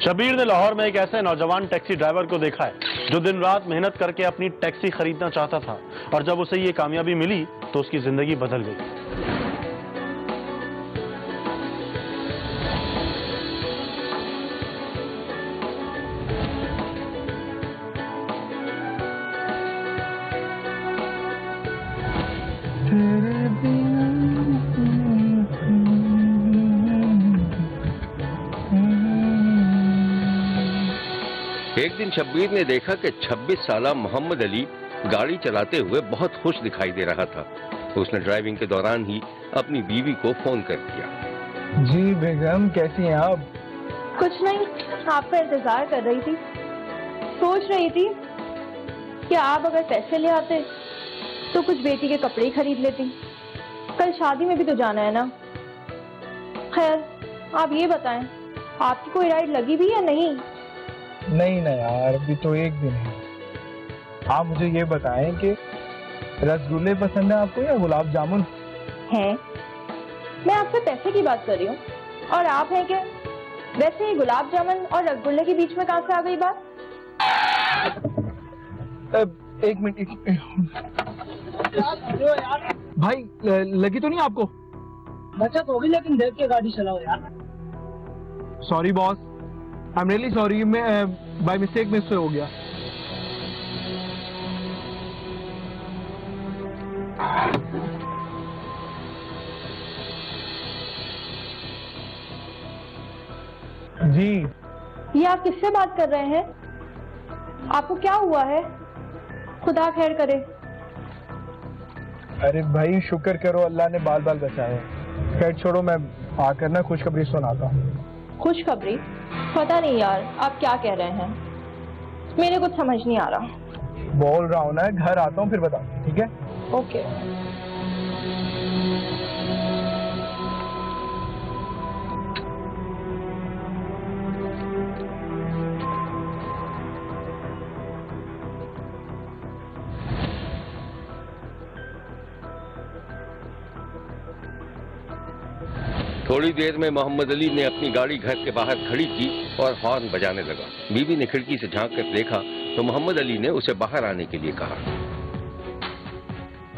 शबीर ने लाहौर में एक ऐसे नौजवान टैक्सी ड्राइवर को देखा है जो दिन रात मेहनत करके अपनी टैक्सी खरीदना चाहता था और जब उसे ये कामयाबी मिली तो उसकी जिंदगी बदल गई। एक दिन शब्बीर ने देखा कि 26 साला मोहम्मद अली गाड़ी चलाते हुए बहुत खुश दिखाई दे रहा था। उसने ड्राइविंग के दौरान ही अपनी बीवी को फोन कर दिया। जी बेगम, कैसी हैं आप? कुछ नहीं, आपका इंतजार कर रही थी। सोच रही थी कि आप अगर पैसे ले आते तो कुछ बेटी के कपड़े ही खरीद लेती। कल शादी में भी तो जाना है ना। खैर, आप ये बताएं, आपकी कोई राइड लगी भी या नहीं? नहीं ना यार, अभी तो एक दिन है। आप मुझे ये बताएं कि रसगुल्ले पसंद है आपको या गुलाब जामुन? है, मैं आपसे पैसे की बात कर रही हूँ और आप हैं कि वैसे ही गुलाब जामुन और रसगुल्ले के बीच में कहाँ से आ गई बात? एक मिनट भाई, लगी तो नहीं आपको? बचत होगी लेकिन देख के गाड़ी चलाओ यार। Sorry boss, I am really sorry, मैं बाय मिस्टेक मिस हो गया। जी, ये आप किससे बात कर रहे हैं? आपको क्या हुआ है? खुदा खैर करे। अरे भाई शुक्र करो, अल्लाह ने बाल बाल बचाए। खैर छोड़ो, मैं आकर ना खुशखबरी सुनाता हूँ। खुशखबरी? पता नहीं यार, आप क्या कह रहे हैं, मेरे कुछ समझ नहीं आ रहा। बोल रहा हूँ ना, घर आता हूँ फिर बताता हूँ, ठीक है? ओके। थोड़ी देर में मोहम्मद अली ने अपनी गाड़ी घर के बाहर खड़ी की और हॉर्न बजाने लगा। बीवी ने खिड़की से झांक कर देखा तो मोहम्मद अली ने उसे बाहर आने के लिए कहा।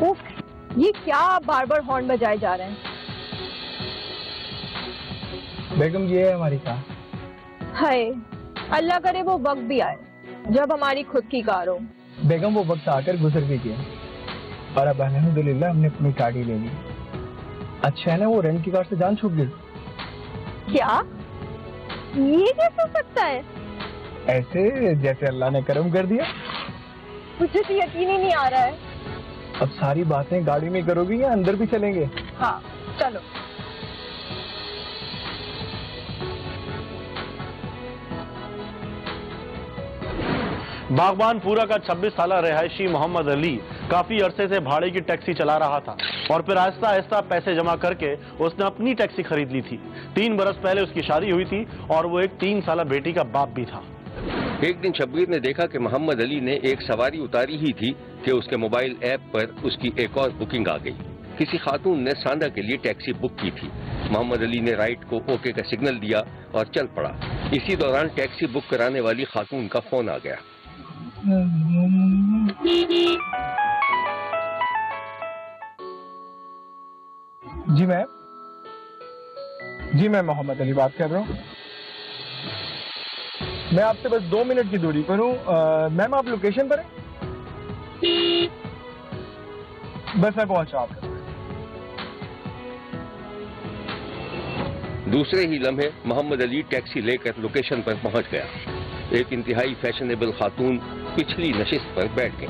उफ, ये क्या बार बार हॉर्न बजाए जा रहे हैं? बेगम, ये है हमारी कार। हाय, अल्लाह करे वो वक्त भी आए जब हमारी खुद की कार हो। बेगम, वो वक्त आकर गुजर भी गया और अब अल्हम्दुलिल्लाह हमने अपनी गाड़ी ले ली। अच्छा है ना, वो रेंट की कार से जान छूट गई। क्या? ये कैसे हो सकता है? ऐसे जैसे अल्लाह ने करम कर दिया। मुझे तो यकीन ही नहीं आ रहा है। अब सारी बातें गाड़ी में करोगी या अंदर भी चलेंगे? हाँ चलो। बागबानपुरा का 26 साला रिहायशी मोहम्मद अली काफी अरसे से भाड़े की टैक्सी चला रहा था और फिर आहिस्ता आहिस्ता पैसे जमा करके उसने अपनी टैक्सी खरीद ली थी। 3 बरस पहले उसकी शादी हुई थी और वो एक 3 साला बेटी का बाप भी था। एक दिन शब्बीर ने देखा कि मोहम्मद अली ने एक सवारी उतारी ही थी कि उसके मोबाइल ऐप पर उसकी एक और बुकिंग आ गई। किसी खातून ने सांदा के लिए टैक्सी बुक की थी। मोहम्मद अली ने राइट को ओके का सिग्नल दिया और चल पड़ा। इसी दौरान टैक्सी बुक कराने वाली खातून का फोन आ गया। जी मैम, मोहम्मद अली बात कर रहा हूँ। मैं आपसे बस 2 मिनट की दूरी पर हूँ। मैम आप लोकेशन पर हैं? बस मैं पहुंचा आपके। दूसरे ही लम्हे मोहम्मद अली टैक्सी लेकर लोकेशन पर पहुंच गया। एक इंतहाई फैशनेबल खातून पिछली नशिस्त पर बैठ गई।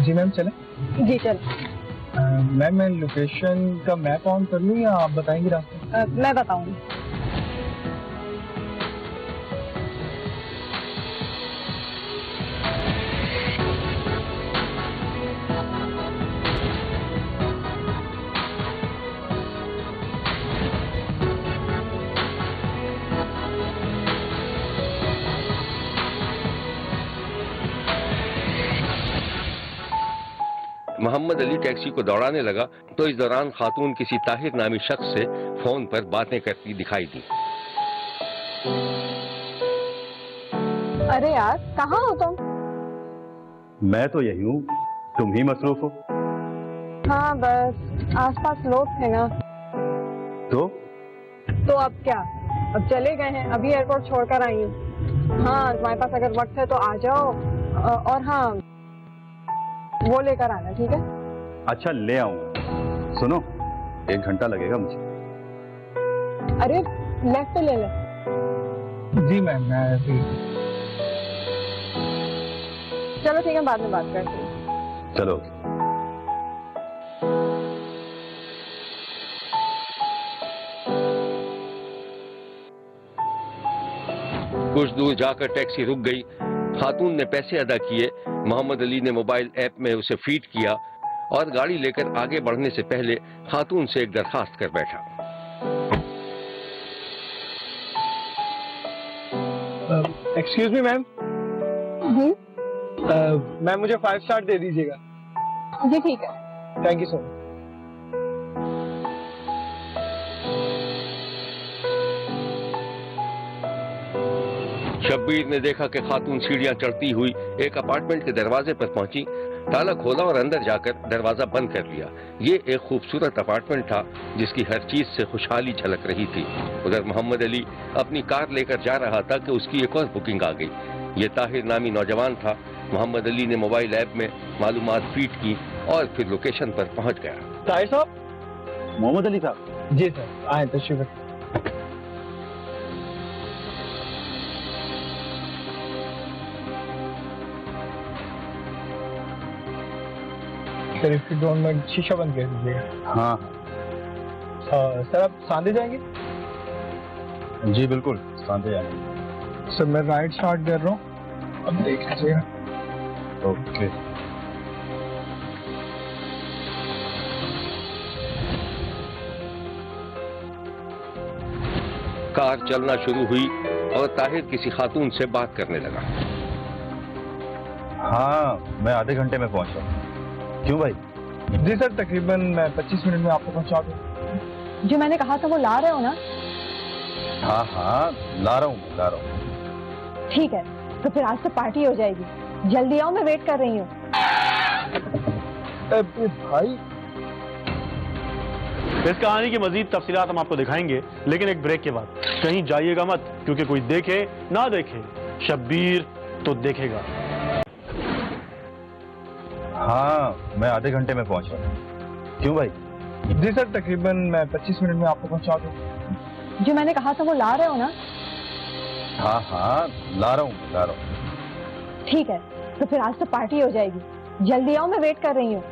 जी मैम चलें? जी चल। मैम मैं लोकेशन का मैप ऑन कर लूँ या आप बताएंगी रास्ता? मैं बताऊंगी। मोहम्मद अली टैक्सी को दौड़ाने लगा तो इस दौरान खातून किसी ताहिर नामी शख्स से फोन पर बातें करती दिखाई दी। अरे यार, कहाँ हो तुम? मैं तो यही हूँ, तुम ही मसरूफ हो। हाँ, बस आसपास लोग थे ना। तो अब क्या? अब चले गए हैं, अभी एयरपोर्ट छोड़कर आई हूँ। हाँ, तुम्हारे पास अगर वक्त है तो आ जाओ, और हाँ, वो लेकर आना, ठीक है? अच्छा, ले आऊंगा। सुनो, 1 घंटा लगेगा मुझे। अरे लेफ्ट पे ले ले। जी मैम, मैं अभी चलो ठीक है, बाद में बात करते हैं। चलो। कुछ दूर जाकर टैक्सी रुक गई। खातून ने पैसे अदा किए। मोहम्मद अली ने मोबाइल ऐप में उसे फीड किया और गाड़ी लेकर आगे बढ़ने से पहले खातून से एक दरखास्त कर बैठा। एक्सक्यूज मी मैम, मैम मुझे 5 स्टार दे दीजिएगा। जी ठीक है। Thank you so much. Shabbir ने देखा कि खातून सीढ़ियां चढ़ती हुई एक अपार्टमेंट के दरवाजे पर पहुंची। ताला खोला और अंदर जाकर दरवाजा बंद कर लिया। ये एक खूबसूरत अपार्टमेंट था जिसकी हर चीज से खुशहाली झलक रही थी। उधर मोहम्मद अली अपनी कार लेकर जा रहा था कि उसकी एक और बुकिंग आ गई। ये ताहिर नामी नौजवान था। मोहम्मद अली ने मोबाइल ऐप में मालूमात फीड की और फिर लोकेशन पर पहुंच गया। ताहिर साहब? मोहम्मद अली साहब। जी सर, आए तशरीफ। सर, इसकी ड्रोन में शीशा बंद कर दीजिएगा। हाँ सर, आप सांदे जाएंगे? जी बिल्कुल, सांदे जाएंगे। सर, मैं राइट स्टार्ट कर रहा हूँ, अब देख लीजिएगा। ओके। कार चलना शुरू हुई और ताहिर किसी खातून से बात करने लगा। हाँ, मैं आधे घंटे में पहुंच रहा हूँ। क्यों भाई? जी सर, तकरीबन मैं 25 मिनट में आपको पहुंचा दूँ। जो मैंने कहा था वो ला रहे हो ना? हाँ हाँ, ला रहा हूँ। ठीक है, तो फिर आज से पार्टी हो जाएगी। जल्दी आओ, मैं वेट कर रही हूँ। भाई, इस कहानी की मजीद तफसीलात हम आपको दिखाएंगे, लेकिन एक ब्रेक के बाद। कहीं जाइएगा मत, क्योंकि कोई देखे ना देखे, शब्बीर तो देखेगा। हाँ, मैं आधे घंटे में पहुंच रहा हूँ। क्यों भाई? जी सर, तकरीबन मैं 25 मिनट में आपको पहुंचा दूँ। जो मैंने कहा था वो ला रहे हो ना? हाँ हाँ, ला रहा हूँ। ठीक है, तो फिर आज से पार्टी हो जाएगी। जल्दी आओ, मैं वेट कर रही हूँ।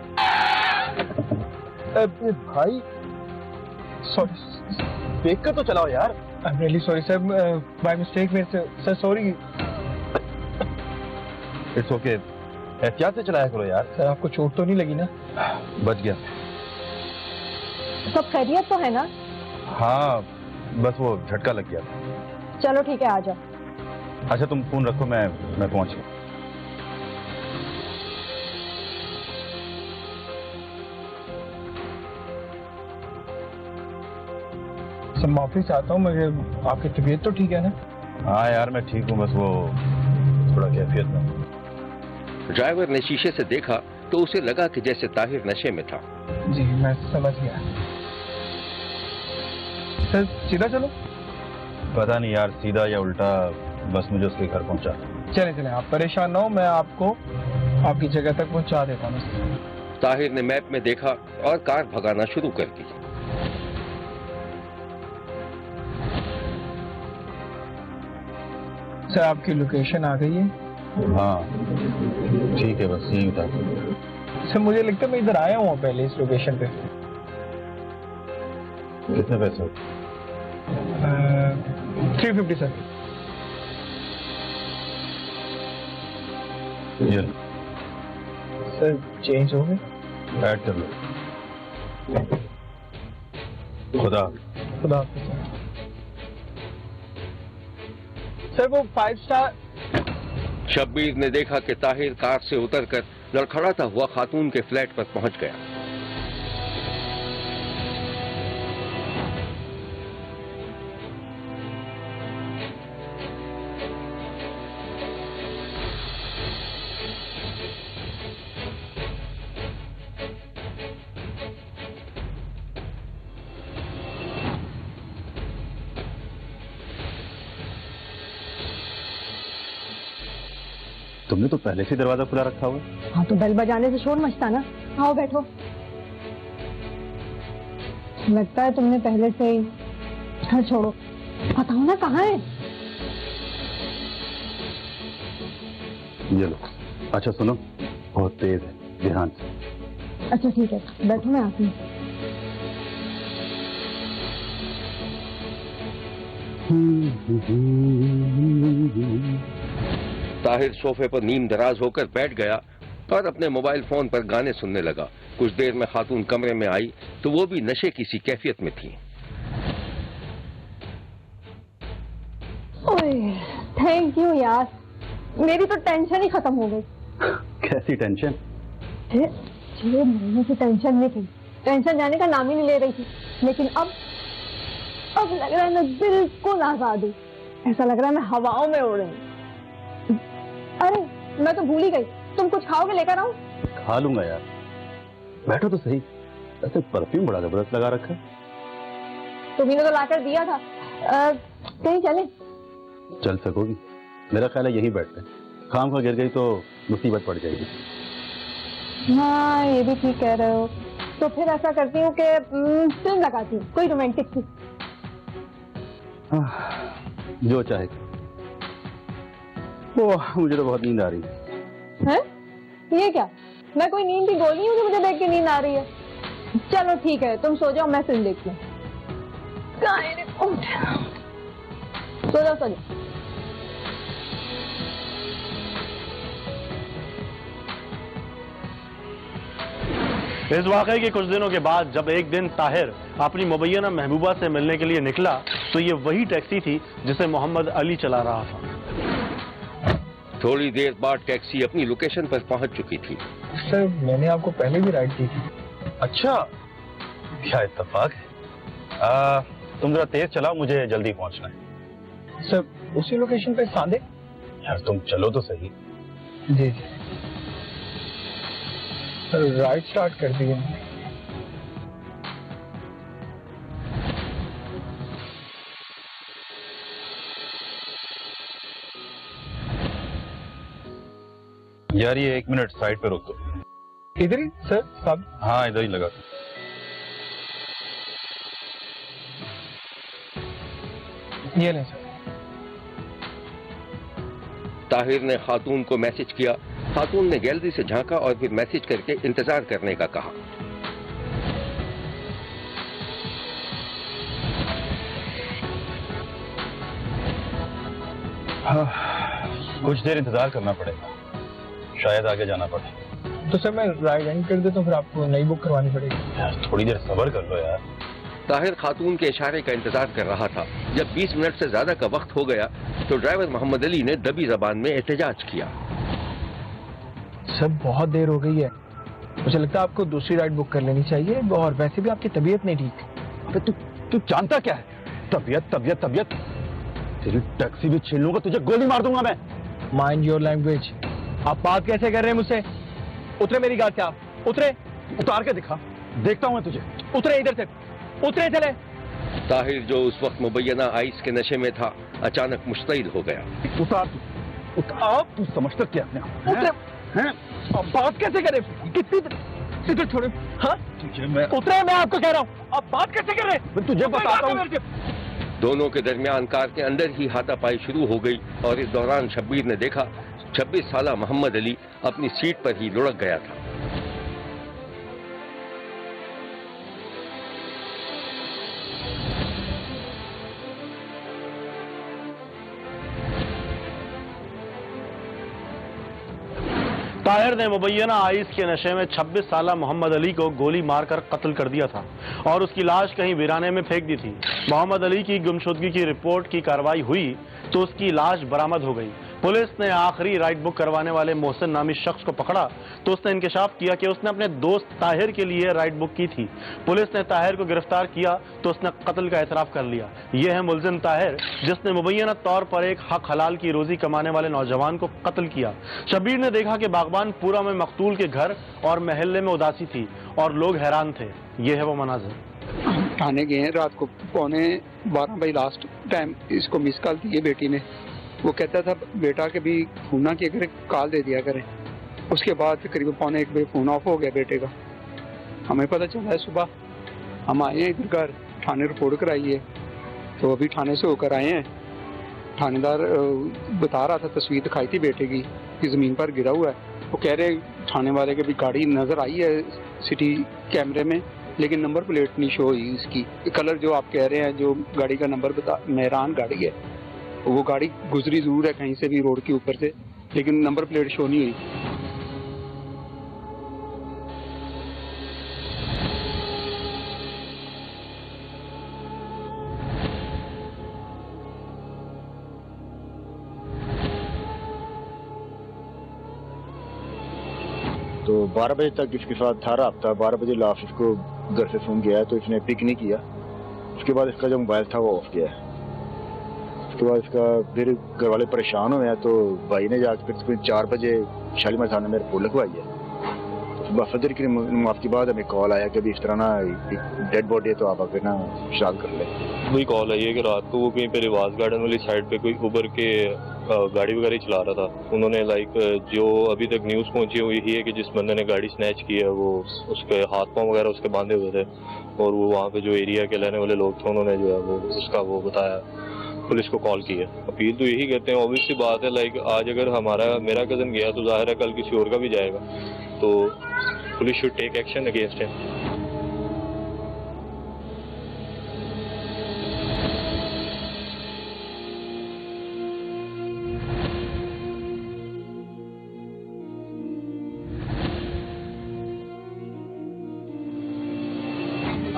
भाई, सॉरी, देख कर तो चलाओ यार। I am really sorry sir, by mistake मेरे से। Sir sorry. इट्स ओके, एहतियात से चलाया करो यार। सर, आपको चोट तो नहीं लगी ना? बच गया। सब खैरियत तो है ना? हाँ, बस वो झटका लग गया। चलो ठीक है, आ जाओ। अच्छा, तुम फोन रखो, मैं पहुंच गया। सर, माफी चाहता हूँ, मुझे आपकी तबीयत तो ठीक है ना? हाँ यार, मैं ठीक हूँ, बस वो थोड़ा कैफियत में। ड्राइवर ने शीशे से देखा तो उसे लगा कि जैसे ताहिर नशे में था। जी, मैं समझ गया। सर, सीधा चलो? पता नहीं यार, सीधा या उल्टा, बस मुझे उसके घर पहुंचा। चले, आप परेशान ना हो, मैं आपको आपकी जगह तक पहुंचा देता हूँ। ताहिर ने मैप में देखा और कार भगाना शुरू कर दी। सर, आपकी लोकेशन आ गई है। हाँ ठीक है, बस यही उतार। सर, मुझे लगता है मैं इधर आया हूँ पहले इस लोकेशन पे। कितने पैसे? 350 सर। ये सर, चेंज हो गए? ऐड कर लो। खुदा खुदा हाफिज़ सर। सर, वो 5 स्टार। शब्बीर ने देखा कि ताहिर कार से उतरकर लड़खड़ाता हुआ खातून के फ्लैट पर पहुंच गया। तुमने तो पहले से दरवाजा खुला रखा हुआ है। हाँ तो बेल बजाने से शोर मचता ना। आओ बैठो। लगता है तुमने पहले से ही। हाँ छोड़ो, बताओ ना कहाँ है। ये लो। अच्छा सुनो, बहुत तेज है, ध्यान से। अच्छा ठीक है, बैठो मैं आती हूँ। ताहिर सोफे पर नीम दराज होकर बैठ गया और अपने मोबाइल फोन पर गाने सुनने लगा। कुछ देर में खातून कमरे में आई तो वो भी नशे की सी कैफियत में थी। ओए, थैंक यू यार, मेरी तो टेंशन ही खत्म हो गई। कैसी टेंशन? 6 महीने की टेंशन नहीं थी, टेंशन जाने का नाम ही नहीं ले रही थी, लेकिन अब लग रहा है मैं बिल्कुल आजाद हूँ। ऐसा लग रहा है मैं हवाओं में उड़ रही हूँ। अरे मैं तो भूल ही गई, तुम कुछ खाओगे? लेकर आऊं? खा लूंगा यार, बैठो तो सही। ऐसे परफ्यूम बड़ा जबरदस्त लगा रखा है। तुम्ही तो लाकर दिया था। कहीं चले? चल सकोगी? मेरा ख्याल है यहीं बैठते, खाम खा गिर गई तो मुसीबत पड़ जाएगी। हाँ ये भी ठीक कह रहे हो। तो फिर ऐसा करती हूँ कि फिल्म लगाती हूँ, कोई रोमांटिक सी। जो चाहे। ओह मुझे तो बहुत नींद आ रही है। ये क्या, मैं कोई नींद की गोली हूँ जो मुझे देख के नींद आ रही है? चलो ठीक है, तुम सो जाओ, मैं फिल्म देखती हूँ। सो जाओ सो जाओ। इस वाकये के कुछ दिनों के बाद जब एक दिन ताहिर अपनी मुबैना महबूबा से मिलने के लिए निकला तो ये वही टैक्सी थी जिसे मोहम्मद अली चला रहा था। थोड़ी देर बाद टैक्सी अपनी लोकेशन पर पहुंच चुकी थी। सर मैंने आपको पहले भी राइड दी थी। अच्छा, क्या इत्तेफाक है। तुम जरा तेज चलाओ, मुझे जल्दी पहुंचना है। सर उसी लोकेशन पे सांदे? यार तुम चलो तो सही। जी जी सर, राइड स्टार्ट कर दिए। यार ये 1 मिनट साइड पे रोक दो। इधर ही सर सब? हाँ इधर ही लगा दो। ये लें सर। ताहिर ने खातून को मैसेज किया। खातून ने गैलरी से झांका और फिर मैसेज करके इंतजार करने का कहा। कुछ देर इंतजार करना पड़ेगा, शायद आगे जाना पड़े। तो सर मैं राइड एंड कर देता हूँ, फिर आपको नई बुक करवानी पड़ेगी। यार थोड़ी देर सब्र कर लो यार। ताहिर खातून के इशारे का इंतजार कर रहा था। जब 20 मिनट से ज्यादा का वक्त हो गया तो ड्राइवर मोहम्मद अली ने दबी जबान में एहतजाज किया। सब बहुत देर हो गई है, मुझे लगता है आपको दूसरी राइड बुक कर लेनी चाहिए, और वैसे भी आपकी तबीयत नहीं ठीक। अबे तू जानता क्या है? तबीयत तबीयत तबीयत, तेरी टैक्सी भी छीन लूंगा, तुझे गोली मार दूंगा मैं। Mind your language. आप बात कैसे कर रहे हैं मुझसे? उतरे मेरी गाड़ी से, आप उतरे। उतार के दिखा, देखता हूं मैं तुझे। उतरे इधर से, उतरे चले। ताहिर जो उस वक्त मुबैना आइस के नशे में था अचानक मुश्तइल हो गया। उतार, तू समझता क्या अपने आप? उतरे हैं? अब बात कैसे करें? कितनी इधर छोड़े। हाँ उतरे, मैं आपको कह रहा हूँ, आप बात कैसे कर रहे हैं? तुझे बताता हूँ। दोनों के दरमियान कार के अंदर ही हाथापाई शुरू हो गई और इस दौरान शब्बीर ने देखा 26 साला मोहम्मद अली अपनी सीट पर ही लुढ़क गया था। ताहिर ने मुबैना आइस के नशे में 26 साला मोहम्मद अली को गोली मारकर कत्ल कर दिया था और उसकी लाश कहीं वीराने में फेंक दी थी। मोहम्मद अली की गुमशुदगी की रिपोर्ट की कार्रवाई हुई तो उसकी लाश बरामद हो गई। पुलिस ने आखिरी राइड बुक करवाने वाले मोहसिन नामी शख्स को पकड़ा तो उसने इंकशाफ किया कि उसने अपने दोस्त ताहिर के लिए राइड बुक की थी। पुलिस ने ताहिर को गिरफ्तार किया तो उसने कत्ल का एतराफ कर लिया। यह है मुलजिम ताहिर, जिसने मुबैना तौर पर एक हक हलाल की रोजी कमाने वाले नौजवान को कत्ल किया। शब्बीर ने देखा कि बागबानपुरा में मकतूल के घर और महल्ले में उदासी थी और लोग हैरान थे। यह है वो मनाजिर। थाने गए हैं रात को 11:15 बजे लास्ट टाइम इसको मिस कॉल दी है बेटी ने। वो कहता था बेटा के भी फोन ना किया करे, कॉल दे दिया करे। उसके बाद करीब 1:15 बजे फोन ऑफ हो गया बेटे का। हमें पता चला है सुबह, हम आए हैं इधर घर, थाने रिपोर्ट कराई है। तो अभी थाने से होकर आए हैं। थानेदार बता रहा था, तस्वीर दिखाई थी बेटे की कि जमीन पर गिरा हुआ है। वो कह रहे थाने वाले के भी गाड़ी नजर आई है सिटी कैमरे में, लेकिन नंबर प्लेट नहीं शो हुई इसकी। कलर जो आप कह रहे हैं, जो गाड़ी का नंबर मेहरान गाड़ी है, वो गाड़ी गुजरी जरूर है कहीं से भी रोड के ऊपर से, लेकिन नंबर प्लेट शो नहीं हुई। तो 12 बजे तक इसके साथ था रब्ता। 12 बजे लास्ट इसको घर से फोन गया तो इसने पिक नहीं किया। उसके बाद इसका जो मोबाइल था वो ऑफ गया। उसके बाद इसका फिर घर वाले परेशान हुए हैं तो भाई ने जाकर फिर 4 बजे शालीमार थाने में रिपोर्ट लगवाई है। तो सुबह फजर की नमाज के बाद हमें कॉल आया कि अभी इस तरह ना डेड बॉडी है तो आप आकर ना शाद कर लें। वही कॉल आई है कि रात को वो कहीं पे रिवाज गार्डन वाली साइड पे कोई उबर के गाड़ी वगैरह चला रहा था। उन्होंने जो अभी तक न्यूज़ पहुंची है वो यही है कि जिस बंदे ने गाड़ी स्नैच की है वो उसके हाथ पांव वगैरह उसके बांधे हुए थे और वो वहाँ पे जो एरिया के रहने वाले लोग थे उन्होंने जो है वो उसका वो बताया, पुलिस को कॉल की है। अपील तो यही कहते हैं, ऑब्वियस सी बात है, आज अगर मेरा कज़न गया तो जाहिर है कल किसी और का भी जाएगा, तो police should take action against him.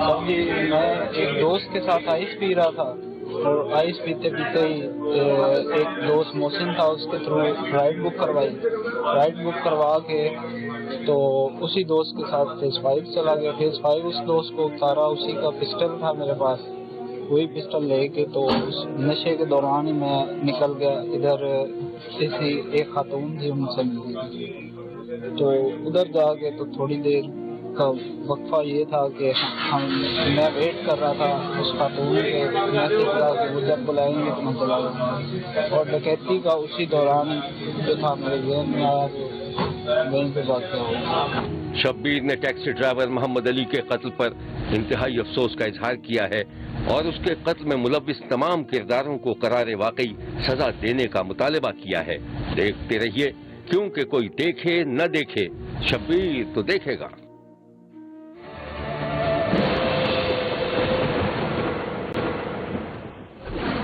अभी मैं एक दोस्त के साथ आइस पी रहा था और आइस पीते पीते ही एक दोस्त मोहसिन था, उसके थ्रू राइड बुक करवाई। राइड बुक करवा के तो उसी दोस्त के साथ फेज 5 चला गया। फेज 5 उस दोस्त को उतारा, उसी का पिस्टल था मेरे पास, वही पिस्टल लेके तो उस नशे के दौरान ही मैं निकल गया। इधर किसी एक खातून थी, उनसे मिली थी, तो उधर जाके तो थोड़ी देर का वक्फा ये था कि मैं वेट कर रहा था उस खातून के मैसेज का कि वो जब बुलाएंगे तो मैं चला जाऊँगा। और डकैती का उसी दौरान जो था मेरे ज़हन में आया तो वहीं पे वाक़या हुआ। शब्बीर ने टैक्सी ड्राइवर मोहम्मद अली के कत्ल पर इंतहाई अफसोस का इजहार किया है और उसके कत्ल में मुलव्विस तमाम किरदारों को करारे वाकई सजा देने का मुतालबा किया है। देखते रहिए, क्योंकि कोई देखे न देखे, शब्बीर तो देखेगा।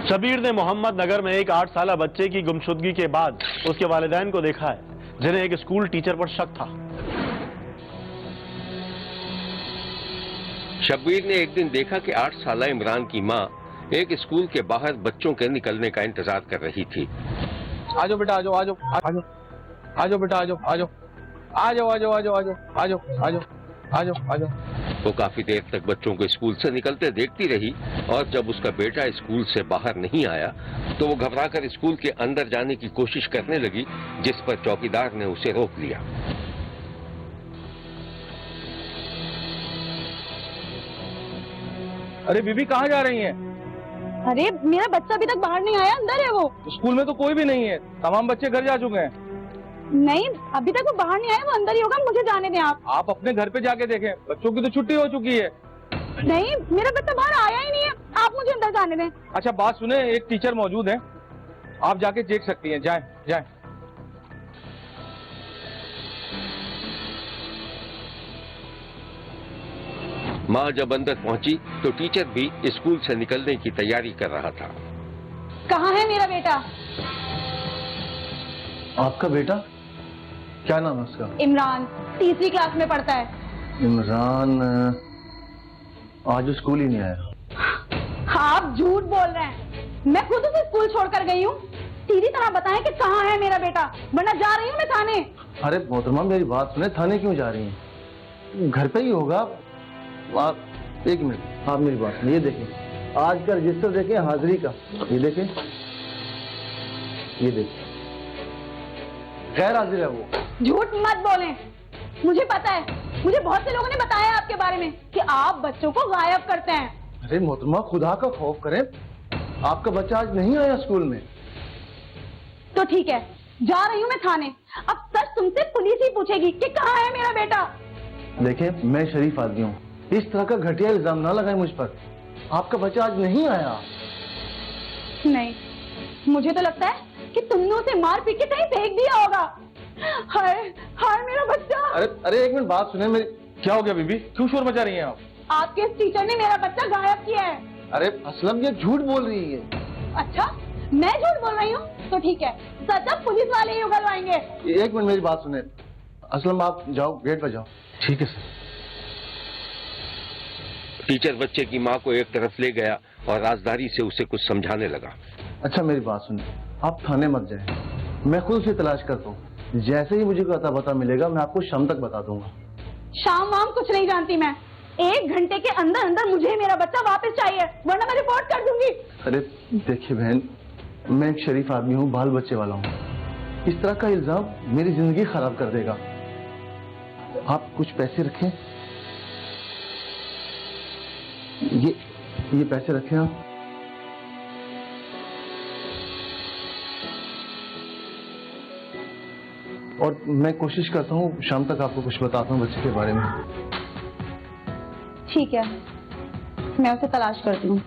शब्बीर ने मोहम्मद नगर में एक 8 साला बच्चे की गुमशुदगी के बाद उसके वालिदैन को देखा है, जिन्हें एक स्कूल टीचर पर शक था। शब्बीर ने एक दिन देखा कि 8 साला इमरान की माँ एक स्कूल के बाहर बच्चों के निकलने का इंतजार कर रही थी। आजो बेटा, आजो आजो आजो आजो बेटा, आजो आजो आजो आजो आजो आजो आजो आजो आजो आजो। वो काफी देर तक बच्चों को स्कूल से निकलते देखती रही और जब उसका बेटा स्कूल से बाहर नहीं आया तो वो घबराकर स्कूल के अंदर जाने की कोशिश करने लगी, जिस पर चौकीदार ने उसे रोक लिया। अरे बीबी कहाँ जा रही हैं? अरे मेरा बच्चा अभी तक बाहर नहीं आया, अंदर है वो। स्कूल में तो कोई भी नहीं है, तमाम बच्चे घर जा चुके हैं। नहीं, अभी तक वो बाहर नहीं आया, वो अंदर ही होगा, मुझे जाने दें आप। आप अपने घर पे जाके देखें, बच्चों की तो छुट्टी हो चुकी है। नहीं, मेरा बच्चा बाहर आया ही नहीं है, आप मुझे अंदर जाने दें। अच्छा बात सुने, एक टीचर मौजूद है, आप जाके देख सकती हैं, जाएं जाएं। माँ जब अंदर पहुंची तो टीचर भी स्कूल से निकलने की तैयारी कर रहा था। कहाँ है मेरा बेटा? आपका बेटा? क्या नाम है उसका? इमरान, 3री क्लास में पढ़ता है। इमरान आज स्कूल ही नहीं आया। आप झूठ बोल रहे हैं, मैं खुद उसे स्कूल छोड़कर गई हूँ। सीधी तरह बताएं कि कहाँ है मेरा बेटा, वरना जा रही हूँ मैं थाने। अरे मोहतरमा मेरी बात सुने, थाने क्यों जा रही हैं? घर पे ही होगा। आप एक मिनट, आप मेरी बात सुनिए। ये देखें, आज का रजिस्टर देखें हाजिरी का, ये देखें, ये देखें, गैर हाजिर है वो। झूठ मत बोलें, मुझे पता है, मुझे बहुत से लोगों ने बताया आपके बारे में कि आप बच्चों को गायब करते हैं। अरे मोहतरमा खुदा का खौफ करें, आपका बच्चा आज नहीं आया स्कूल में। तो ठीक है, जा रही हूँ मैं थाने। अब सच तुमसे पुलिस ही पूछेगी कि कहाँ है मेरा बेटा। देखें, मैं शरीफ आदमी हूँ, इस तरह का घटिया इल्जाम ना लगाएं मुझ पर। आपका बच्चा आज नहीं आया। नहीं, मुझे तो लगता है कि तुमने उसे मार पीट के कहीं फेंक दिया होगा। हाय हाय मेरा बच्चा। अरे एक मिनट बात सुने मेरी। क्या हो गया बीबी, क्यों शोर मचा रही हैं आप? आपके इस टीचर ने मेरा बच्चा गायब किया है। अरे असलम ये झूठ बोल रही है। अच्छा, मैं झूठ बोल रही हूँ? तो ठीक है, सच अब पुलिस वाले ही उगलवाएंगे। एक मिनट मेरी बात सुने। असलम आप जाओ, गेट पर जाओ। ठीक है सर। टीचर बच्चे की मां को एक तरफ ले गया और राजदारी से उसे कुछ समझाने लगा। अच्छा मेरी बात सुने, आप थाने मत जाएं, मैं खुद से तलाश करता हूँ। जैसे ही मुझे अता पता मिलेगा मैं आपको शाम तक बता दूंगा। शाम वाम कुछ नहीं जानती मैं, 1 घंटे के अंदर अंदर मुझे मेरा बच्चा वापस चाहिए, वरना मैं रिपोर्ट कर दूंगी। अरे देखिए बहन, मैं एक शरीफ आदमी हूँ, बाल बच्चे वाला हूँ। इस तरह का इल्जाम मेरी जिंदगी खराब कर देगा। आप कुछ पैसे रखें, ये पैसे रखें आप। और मैं कोशिश करता हूँ शाम तक आपको कुछ बताता हूँ बच्चे के बारे में। ठीक है, मैं उसे तलाश करती हूँ,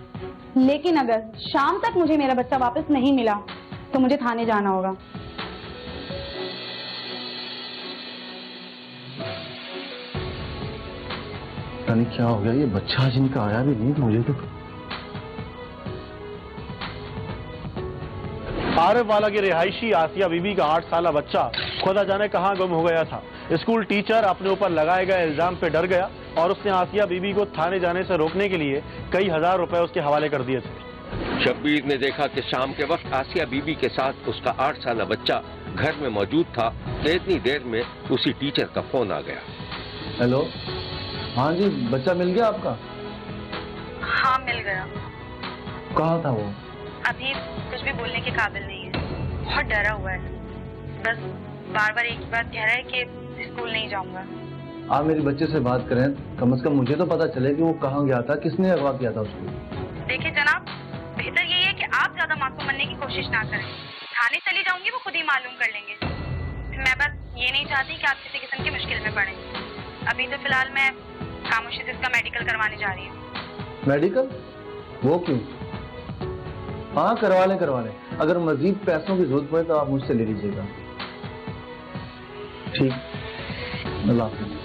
लेकिन अगर शाम तक मुझे मेरा बच्चा वापस नहीं मिला तो मुझे थाने जाना होगा। पता नहीं क्या हो गया, ये बच्चा आज इनका आया भी नहीं मुझे तो। आरिफ वाला की रिहायशी आसिया बीबी का 8 साला बच्चा खुदा जाने कहां गुम हो गया था। स्कूल टीचर अपने ऊपर लगाए गए इल्जाम पे डर गया और उसने आसिया बीबी को थाने जाने से रोकने के लिए कई हजार रुपए उसके हवाले कर दिए थे। शब्बीर ने देखा कि शाम के वक्त आसिया बीबी के साथ उसका 8 साला बच्चा घर में मौजूद था। इतनी देर में उसी टीचर का फोन आ गया। हेलो, हाँ जी, बच्चा मिल गया आपका? हाँ मिल गया। कहाँ था वो? अभी कुछ भी बोलने के काबिल नहीं है, बहुत डरा हुआ है। बस बार बार एक ही बात कह रहा है कि स्कूल नहीं जाऊंगा। आप मेरे बच्चे से बात करें, कम से कम मुझे तो पता चले कि वो कहाँ गया था, किसने अगवा किया था उसको। देखिए जनाब, बेहतर यही है कि आप ज्यादा मासूम बनने की कोशिश ना करें। थाने चली जाऊंगी, वो खुद ही मालूम कर लेंगे। मैं बस ये नहीं चाहती कि आप किसी किस्म की मुश्किल में पड़े। अभी तो फिलहाल मैं खामोशी से इसका मेडिकल करवाने जा रही हूँ। मेडिकल? वो क्यों? हाँ करवा लें। अगर मजीद पैसों की जरूरत पड़े तो आप मुझसे ले लीजिएगा। ठीक, अल्लाह हाफिज़।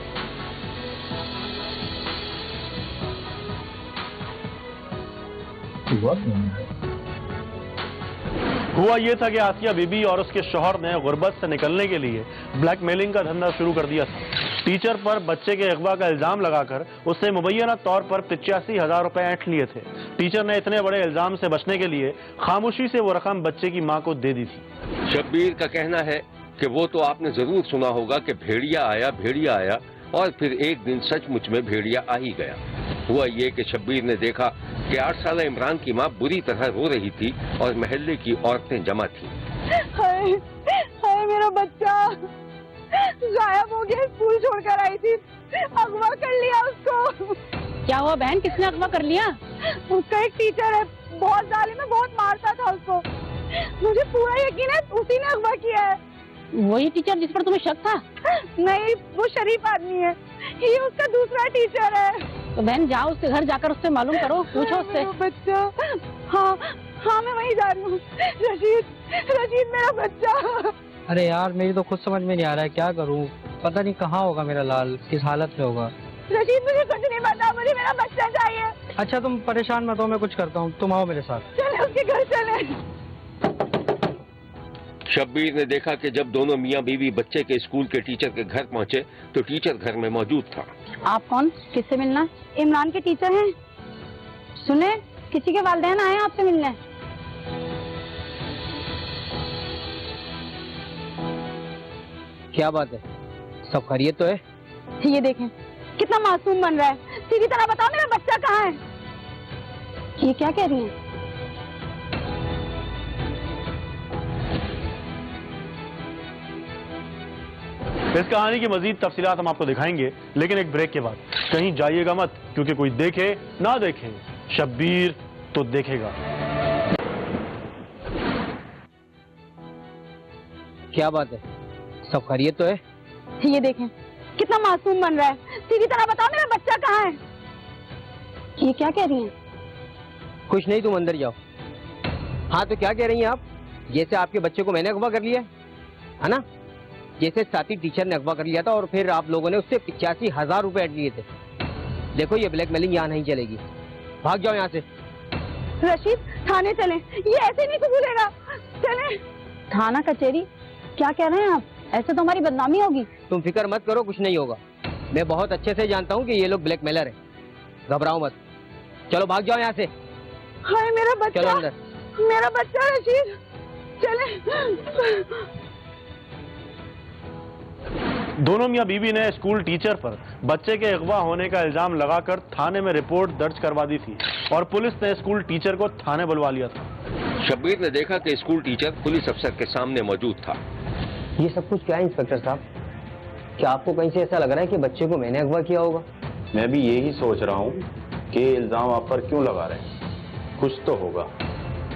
हुआ ये था कि आसिया बीबी और उसके शौहर ने गुर्बत से निकलने के लिए ब्लैकमेलिंग का धंधा शुरू कर दिया था। टीचर पर बच्चे के अगवा का इल्जाम लगाकर उससे मुबैना तौर पर 85,000 रुपए ऐंठ लिए थे। टीचर ने इतने बड़े इल्जाम से बचने के लिए खामोशी से वो रकम बच्चे की मां को दे दी थी। शब्बीर का कहना है कि वो तो आपने जरूर सुना होगा कि भेड़िया आया और फिर एक दिन सचमुच में भेड़िया आ ही गया। हुआ ये कि शब्बीर ने देखा कि 8 साला इमरान की मां बुरी तरह रो रही थी और महल्ले की औरतें जमा थी। हाय हाय मेरा बच्चा गायब हो गया, स्कूल छोड़कर आई थी, अगवा कर लिया उसको। क्या हुआ बहन, किसने अगवा कर लिया? उसका एक टीचर है, बहुत जालिम है, बहुत मारता था उसको। मुझे पूरा यकीन है उसी ने अगवा किया है। वही टीचर जिस पर तुम्हें शक था? नहीं, वो शरीफ आदमी है, ये उसका दूसरा टीचर है। तो बहन जाओ उसके घर जाकर उससे मालूम करो, पूछो उससे। बच्चा, हाँ मैं वहीं जा रही हूँ। रशीद मेरा बच्चा। अरे यार, मेरी तो खुद समझ में नहीं आ रहा है क्या करूं। पता नहीं कहाँ होगा मेरा लाल, किस हालत में होगा। रशीद मुझे कुछ नहीं पता, मुझे मेरा बच्चा चाहिए। अच्छा तुम परेशान मत हो, मैं कुछ करता हूँ, तुम आओ मेरे साथ। चले उसके घर चले। शब्बीर ने देखा कि जब दोनों मियां बीवी बच्चे के स्कूल के टीचर के घर पहुंचे तो टीचर घर में मौजूद था। आप कौन, किससे मिलना? इमरान के टीचर हैं। सुने, किसी के वालिदैन आए हैं आपसे मिलने। क्या बात है, सब खैरियत तो है? ये देखें कितना मासूम बन रहा है। सीधी तरह बताओ मेरा बच्चा कहाँ है? ये क्या कह रही हैं? इस कहानी की मजीद तफसीलात हम आपको दिखाएंगे, लेकिन एक ब्रेक के बाद। कहीं जाइएगा मत, क्योंकि कोई देखे ना देखे, शब्बीर तो देखेगा। क्या बात है, सब खैरियत तो है? ये देखें कितना मासूम बन रहा है। सीधी तरह बताओ मेरा बच्चा कहाँ है? ये क्या कह रही हैं? कुछ नहीं, तुम अंदर जाओ। हाँ तो क्या कह रही हैं आप? जैसे आपके बच्चे को मैंने अगवा कर लिया है ना? जैसे साथी टीचर ने अगवा कर लिया था और फिर आप लोगों ने उससे 85,000 रुपए ऐड लिए थे। देखो ये ब्लैकमेलिंग यहाँ नहीं चलेगी, भाग जाओ यहाँ से। रशीद थाने चलें, ये ऐसे नहीं कबूलेगा। चलें। थाना कचहरी क्या कह रहे हैं आप? ऐसे तो हमारी बदनामी होगी। तुम फिक्र मत करो, कुछ नहीं होगा। मैं बहुत अच्छे से जानता हूँ कि ये लोग ब्लैकमेलर हैं, घबराओ मत। चलो भाग जाओ यहाँ से। हाय मेरा बच्चा, चलो अंदर। मेरा बच्चा रशीद, चले। दोनों मियां बीवी ने स्कूल टीचर पर बच्चे के अगवा होने का इल्जाम लगाकर थाने में रिपोर्ट दर्ज करवा दी थी और पुलिस ने स्कूल टीचर को थाने बुलवा लिया था। शब्बीर ने देखा कि स्कूल टीचर पुलिस अफसर के सामने मौजूद था। ये सब कुछ क्या है इंस्पेक्टर साहब? क्या आपको कहीं से ऐसा लग रहा है कि बच्चे को मैंने अगवा किया होगा? मैं भी यही सोच रहा हूँ कि इल्जाम आप पर क्यों लगा रहे हैं, कुछ तो होगा।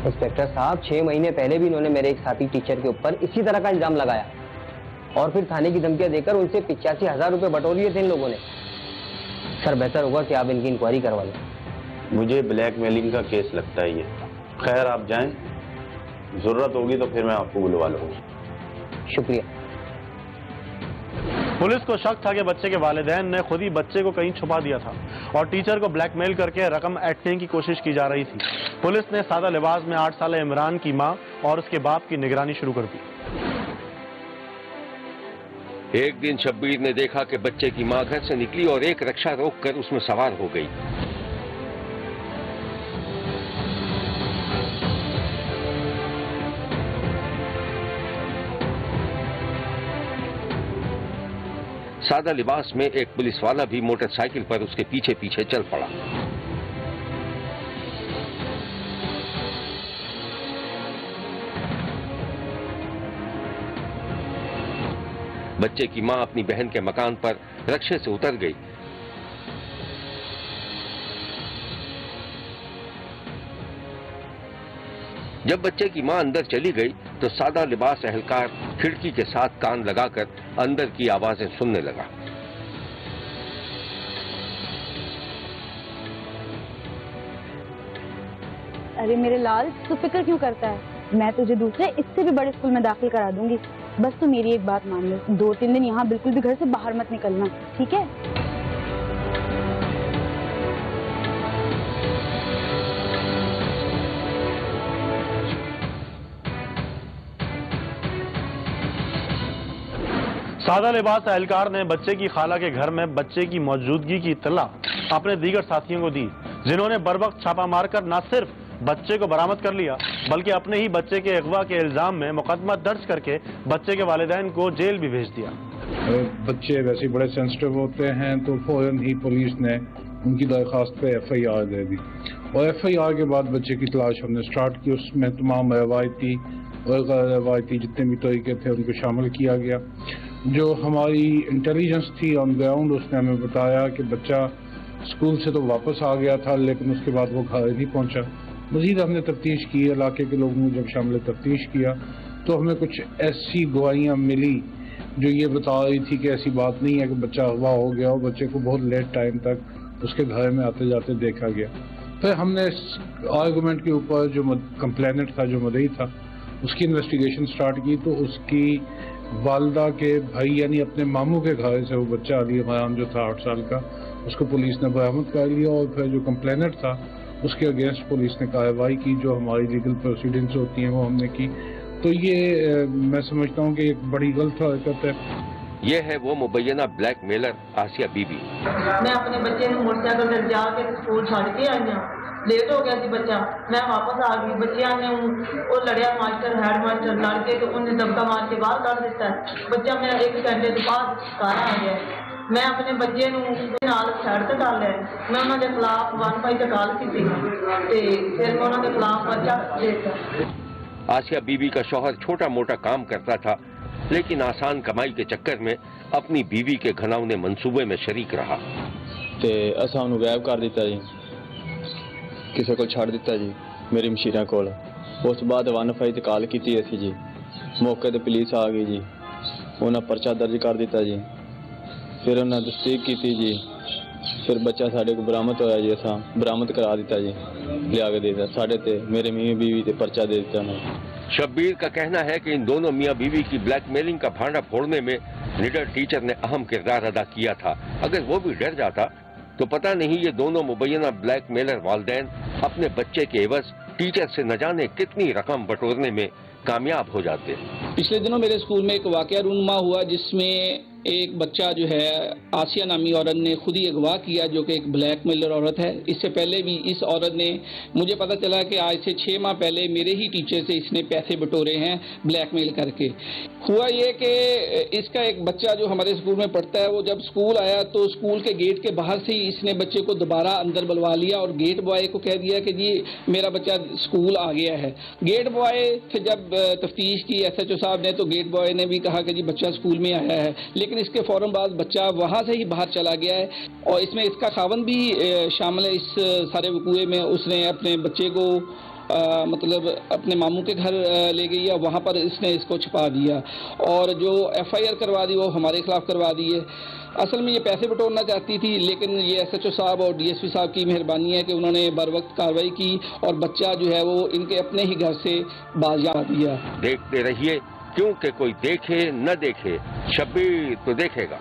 इंस्पेक्टर साहब 6 महीने पहले भी इन्होंने मेरे एक साथी टीचर के ऊपर इसी तरह का इल्जाम लगाया और फिर थाने की धमकियां देकर उनसे 85,000 रुपए बटोर लिए थे इन लोगों ने। सर बेहतर होगा कि आप इनकी इंक्वायरी करवा लें। मुझे ब्लैकमेलिंग का केस लगता है ये। खैर आप जाएं, जरूरत होगी तो फिर मैं आपको बुलवा लूंगा। शुक्रिया। पुलिस को शक था कि बच्चे के वालिदैन ने खुद ही बच्चे को कहीं छुपा दिया था और टीचर को ब्लैकमेल करके रकम ऐंठने की कोशिश की जा रही थी। पुलिस ने सादा लिबास में 8 साल इमरान की मां और उसके बाप की निगरानी शुरू कर दी। एक दिन शब्बीर ने देखा कि बच्चे की मां घर से निकली और एक रिक्शा रोककर उसमें सवार हो गई। सादा लिबास में एक पुलिस वाला भी मोटरसाइकिल पर उसके पीछे पीछे चल पड़ा। बच्चे की मां अपनी बहन के मकान पर रिक्शे से उतर गई। जब बच्चे की मां अंदर चली गई तो सादा लिबास एहलकार खिड़की के साथ कान लगाकर अंदर की आवाजें सुनने लगा। अरे मेरे लाल, तू फिक्र क्यों करता है? मैं तुझे दूसरे इससे भी बड़े स्कूल में दाखिल करा दूंगी। बस तू मेरी एक बात मान ले, 2-3 दिन यहाँ बिल्कुल भी घर से बाहर मत निकलना, ठीक है? सादा लिबास एहलकार ने बच्चे की खाला के घर में बच्चे की मौजूदगी की इत्तला अपने दीगर साथियों को दी, जिन्होंने बरवक्त छापा मारकर न सिर्फ बच्चे को बरामद कर लिया बल्कि अपने ही बच्चे के अगवा के इल्जाम में मुकदमा दर्ज करके बच्चे के वालिदैन को जेल भी भेज दिया। बच्चे वैसे बड़े सेंसिटिव होते हैं तो फौरन ही पुलिस ने उनकी दरख्वास्त पे FIR दे दी और FIR के बाद बच्चे की तलाश हमने स्टार्ट की। उसमें तमाम रवायती और गैर रवायती जितने भी तरीके थे उनको शामिल किया गया। जो हमारी इंटेलिजेंस थी ऑन ग्राउंड उसने हमें बताया कि बच्चा स्कूल से तो वापस आ गया था लेकिन उसके बाद वो घर नहीं पहुंचा। मजीद हमने तफ्तीश की, इलाके के लोगों ने जब शामिल तफ्तीश किया तो हमें कुछ ऐसी गवाहियाँ मिली जो ये बता रही थी कि ऐसी बात नहीं है कि बच्चा अगवा हो गया और बच्चे को बहुत लेट टाइम तक उसके घर में आते जाते देखा गया। फिर हमने इस आर्गूमेंट के ऊपर जो कंप्लेनेंट था, जो मुद्दई था, उसकी इन्वेस्टिगेशन स्टार्ट की तो उसकी वालदा के भाई यानी अपने मामू के घर से वो बच्चा अली इमरान जो था 8 साल का, उसको पुलिस ने बरामद कर लिया और फिर जो कंप्लेनेंट था उसके अगेंस्ट पुलिस ने कार्रवाई की। जो हमारी लीगल प्रोसीडिंग्स होती हैं वो हमने की। तो ये मैं समझता हूँ कि एक बड़ी गलत हरकत है। ये है वो मुबैना ब्लैकमेलर आसिया बीबी। मैं अपने बच्चे को मोटरसाइकिल पर जाके स्कूल छड़ के आई हूँ लेट हो गया सी बच्चा, मैं वापस आ गई, बच्चिया ने वो लड़िया मास्टर हेड मास्टर लड़ के तो उन्हें धक्का मार के बाहर कर दिता है। बच्चा मेरा 1 घंटे के बाद घर आ गया। मैं अपने बच्चे नाल साइड ते कर लिया, मैं उन्होंने खिलाफ 1 पाई ते गल की फिर मैं उन्होंने खिलाफ पर्चा देता। आसिया बीबी का शौहर छोटा मोटा काम करता था, लेकिन आसान कमाई के चक्कर में अपनी बीवी के घिनौने मंसूबे में शरीक रहा। ते असां उन्हें गायब कर दिता जी, किसी को छड़ दिता जी मेरी मशीरा कोल। उस बाद 1 पाई ते कॉल की असी जी, मौके ते पुलिस आ गई जी, उन्हें पर्चा दर्ज कर दिता जी, फिर उन्हें तस्दीक की जी, फिर बच्चा साढ़े को बरामद होया जी, असा बरामद करा दिता जी, लिया के देता साढ़े ते मेरे मियां बीवी ते पर्चा दे दिता उन्हें। शब्बीर का कहना है कि इन दोनों मियां बीवी की ब्लैकमेलिंग का भांडा फोड़ने में निडर टीचर ने अहम किरदार अदा किया था। अगर वो भी डर जाता तो पता नहीं ये दोनों मुबैना ब्लैकमेलर वालिदैन अपने बच्चे के एवज टीचर से न जाने कितनी रकम बटोरने में कामयाब हो जाते। पिछले दिनों मेरे स्कूल में एक वाकया रूनुमा हुआ जिसमें एक बच्चा जो है आसिया नामी औरत ने खुद ही अगवा किया, जो कि एक ब्लैकमेलर औरत है। इससे पहले भी इस औरत ने, मुझे पता चला कि आज से 6 माह पहले मेरे ही टीचर से इसने पैसे बटोरे हैं ब्लैकमेल करके। हुआ ये कि इसका एक बच्चा जो हमारे स्कूल में पढ़ता है, वो जब स्कूल आया तो स्कूल के गेट के बाहर से ही इसने बच्चे को दोबारा अंदर बुलवा लिया और गेट बॉय को कह दिया कि जी मेरा बच्चा स्कूल आ गया है। गेट बॉय फिर जब तफ्तीश की SHO साहब ने, तो गेट बॉय ने भी कहा कि जी बच्चा स्कूल में आया है, लेकिन इसके फौरन बाद बच्चा वहां से ही बाहर चला गया है। और इसमें इसका खावंद भी शामिल है इस सारे वकूए में। उसने अपने बच्चे को मतलब अपने मामू के घर ले गई है, वहाँ पर इसने इसको छुपा दिया और जो FIR करवा दी वो हमारे खिलाफ करवा दी है। असल में ये पैसे बटोरना चाहती थी, लेकिन ये SHO साहब और DSP साहब की मेहरबानी है कि उन्होंने बर वक्त कार्रवाई की और बच्चा जो है वो इनके अपने ही घर से बाजियाब दिया। देखते रहिए, क्योंकि कोई देखे न देखे शब्बीर तो देखेगा।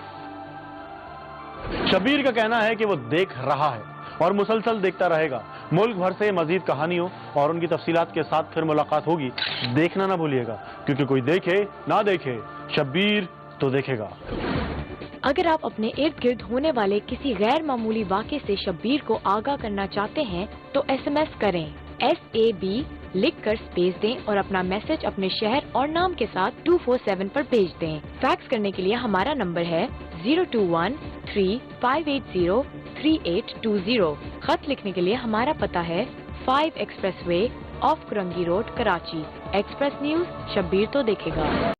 शब्बीर का कहना है कि वो देख रहा है और मुसलसल देखता रहेगा। मुल्क भर से मजीद कहानियों और उनकी तफसीलात के साथ फिर मुलाकात होगी। देखना ना भूलिएगा, क्योंकि कोई देखे ना देखे शब्बीर तो देखेगा। अगर आप अपने इर्द गिर्द होने वाले किसी गैर मामूली वाक़े से शब्बीर को आगाह करना चाहते हैं तो SMS करें SAB लिखकर स्पेस दें और अपना मैसेज अपने शहर और नाम के साथ 247 पर भेज दें। फैक्स करने के लिए हमारा नंबर है 021-3580-3820। खत लिखने के लिए हमारा पता है 5 expressway of Korangi road, Karachi. Express news Shabbir तो देखेगा।